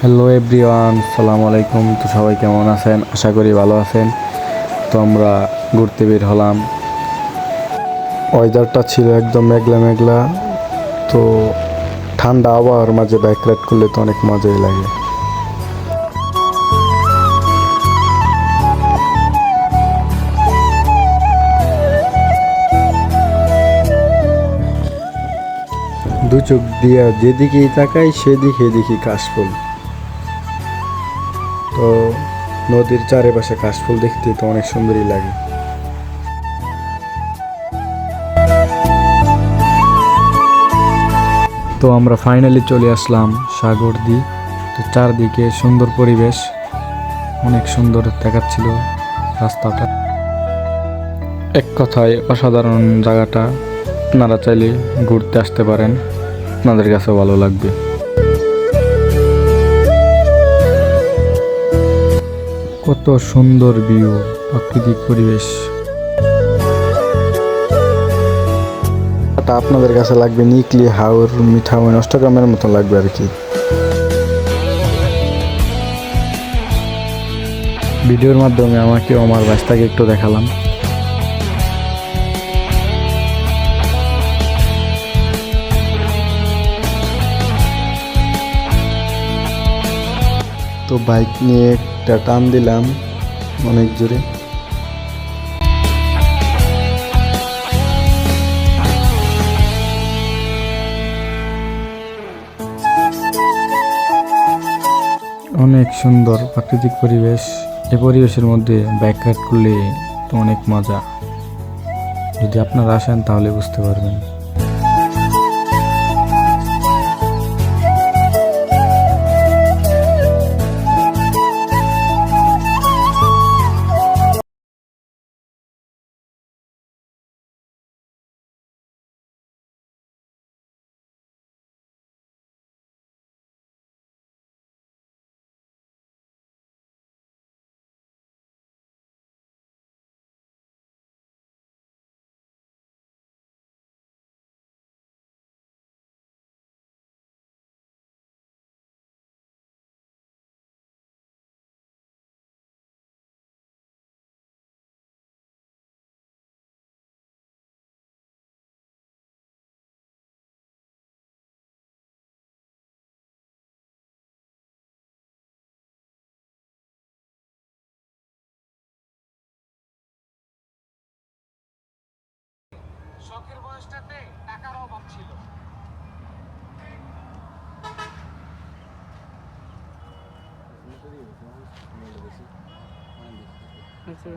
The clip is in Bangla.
হ্যালো এভরিওয়ান, আসসালামু আলাইকুম। তো সবাই কেমন আছেন? আশা করি ভালো আছেন। তো আমরা ঘুরতে বের হলাম। ওয়েদারটা ছিল একদম মেঘলা মেঘলা। তো ঠান্ডা আবহাওয়ার মাঝে বাইক রাইড করলে তো অনেক মজাই লাগে। দু চোখ দিয়া যেদিকেই তাকাই সেদিকে দেখি কাশফুল। তো নদীর চারিপাশে কাশফুল দেখতে তো অনেক সুন্দরই লাগে। তো আমরা ফাইনালি চলে আসলাম সাগরদ্বী। তো চারদিকে সুন্দর পরিবেশ, অনেক সুন্দর দেখাচ্ছিল রাস্তাটা। এক কথায় অসাধারণ জায়গাটা। আপনারা চাইলে ঘুরতে আসতে পারেন, আপনাদের কাছে ভালো লাগবে। কত সুন্দর ভিউ, প্রাকৃতিক পরিবেশ। আপনাদের কাছে লাগবে নিকলি হাওর মিঠা অষ্টগ্রামের মতো লাগবে আর কি। ভিডিওর মাধ্যমে আমাকে আমার রাস্তাকে একটু দেখালাম। তো বাইক নিয়ে একটা টান দিলাম অনেক জোরে। অনেক সুন্দর প্রাকৃতিক পরিবেশ। এই পরিবেশের মধ্যে বাইক রাইড করলে তো অনেক মজা। যদি আপনারা আসেন তাহলে বুঝতে পারবেন। শখের বয়সটাতে টাকার অভাব ছিল। আচ্ছা